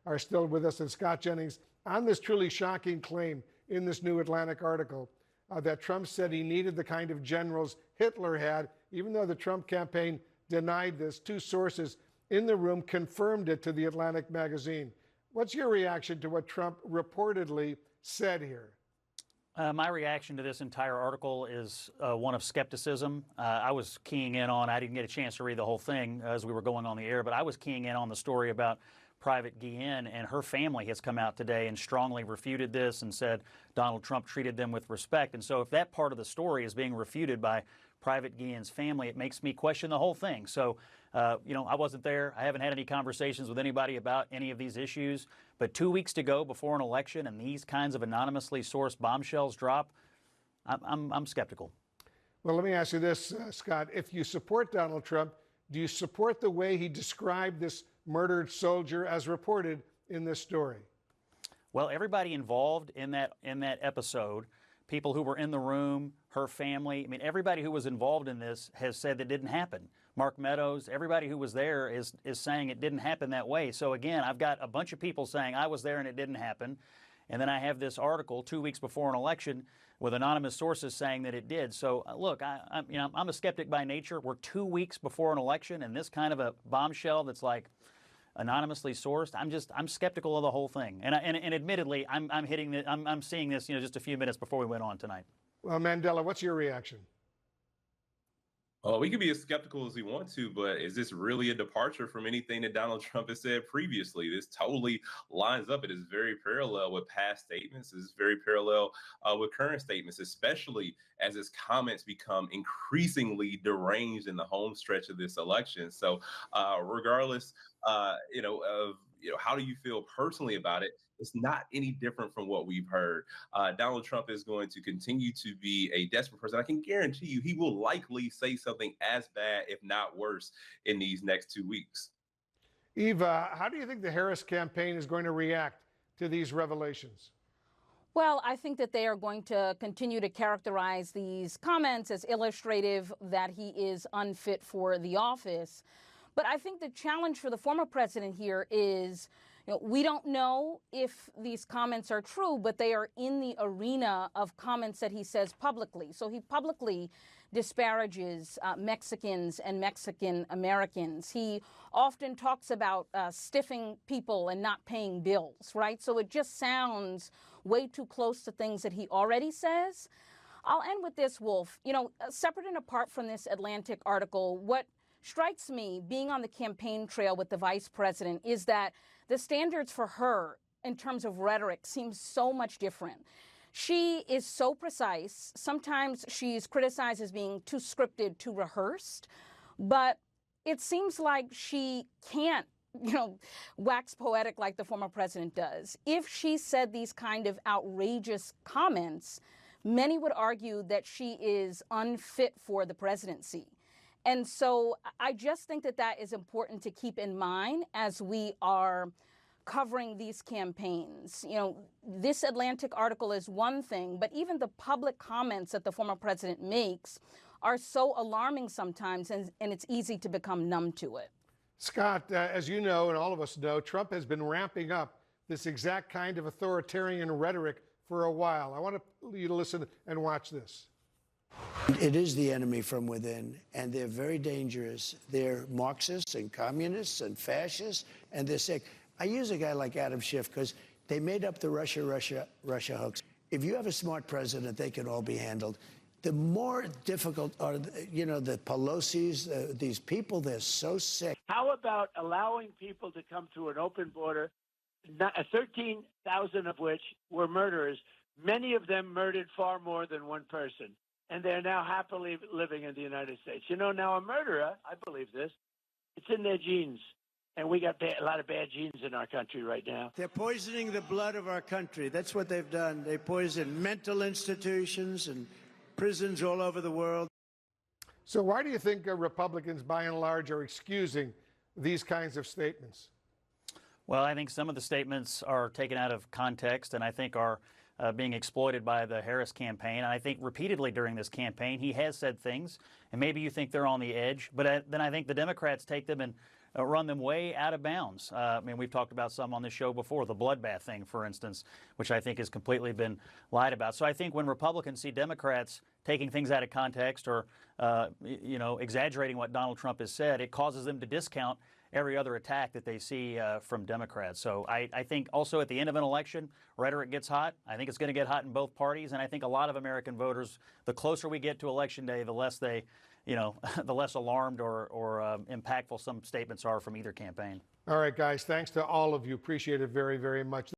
are still with us. And Scott Jennings, on this truly shocking claim in this New Atlantic article that Trump said he needed the kind of generals Hitler had, even though the Trump campaign denied this, two sources in the room confirmed it to the Atlantic magazine. What's your reaction to what Trump reportedly said here? My reaction to this entire article is one of skepticism. I was keying in on, I didn't get a chance to read the whole thing as we were going on the air, but I was keying in on the story about Private Guillen, and her family has come out today and strongly refuted this and said Donald Trump treated them with respect. And so if that part of the story is being refuted by Private Guillen's family, it makes me question the whole thing. So, I wasn't there. I haven't had any conversations with anybody about any of these issues. But 2 weeks to go before an election and these kinds of anonymously sourced bombshells drop, I'm skeptical. Well, let me ask you this, Scott. If you support Donald Trump, do you support the way he described this murdered soldier as reported in this story? Well, everybody involved in that episode, people who were in the room, her family, I mean, everybody who was involved in this has said that didn't happen. Mark Meadows, everybody who was there is saying it didn't happen that way. So again, I've got a bunch of people saying I was there and it didn't happen. And then I have this article 2 weeks before an election with anonymous sources saying that it did. So look, I'm a skeptic by nature. We're 2 weeks before an election, and this kind of a bombshell that's like anonymously sourced. I'm skeptical of the whole thing. And admittedly, I'm seeing this, just a few minutes before we went on tonight. Well, Mandela, what's your reaction? Oh, we can be as skeptical as we want to, but is this really a departure from anything that Donald Trump has said previously? This totally lines up. It is very parallel with past statements. It's very parallel with current statements, especially as his comments become increasingly deranged in the home stretch of this election. So regardless, of how do you feel personally about it? It's not any different from what we've heard. Donald Trump is going to continue to be a desperate person. I can guarantee you he will likely say something as bad, if not worse, in these next 2 weeks. Eva, how do you think the Harris campaign is going to react to these revelations? Well, I think that they are going to continue to characterize these comments as illustrative that he is unfit for the office. But I think the challenge for the former president here is, we don't know if these comments are true, but they are in the arena of comments that he says publicly. So he publicly disparages Mexicans and Mexican Americans. He often talks about stiffing people and not paying bills, right? So it just sounds way too close to things that he already says. I'll end with this, Wolf. Separate and apart from this Atlantic article, what strikes me being on the campaign trail with the vice president is that the standards for her in terms of rhetoric seem so much different. She is so precise. Sometimes she's criticized as being too scripted, too rehearsed, but it seems like she can't, wax poetic like the former president does. If she said these kind of outrageous comments, many would argue that she is unfit for the presidency. And so I just think that that is important to keep in mind as we are covering these campaigns. This Atlantic article is one thing, but even the public comments that the former president makes are so alarming sometimes, and it's easy to become numb to it. Scott, as you know, and all of us know, Trump has been ramping up this exact kind of authoritarian rhetoric for a while. I want you to listen and watch this. It is the enemy from within, and they're very dangerous. They're Marxists and communists and fascists, and they're sick. I use a guy like Adam Schiff because they made up the Russia hoax. If you have a smart president, they can all be handled. The more difficult are, the Pelosi's, these people, they're so sick. How about allowing people to come through an open border, 13,000 of which were murderers, many of them murdered far more than one person. And they're now happily living in the United States. Now a murderer, I believe this, it's in their genes. And we got a lot of bad genes in our country right now. They're poisoning the blood of our country. That's what they've done. They poison mental institutions and prisons all over the world. So why do you think Republicans, by and large, are excusing these kinds of statements? Well, I think some of the statements are taken out of context and I think are being exploited by the Harris campaign. And I think repeatedly during this campaign, he has said things, and maybe you think they're on the edge, but then I think the Democrats take them and run them way out of bounds. I mean, we've talked about some on this show before, the bloodbath thing, for instance, which I think has completely been lied about. So I think when Republicans see Democrats taking things out of context or, exaggerating what Donald Trump has said, it causes them to discount every other attack that they see from Democrats. So I think also at the end of an election, rhetoric gets hot. I think it's going to get hot in both parties. And I think a lot of American voters, the closer we get to Election Day, the less they, the less alarmed or impactful some statements are from either campaign. All right, guys, thanks to all of you. Appreciate it very, very much.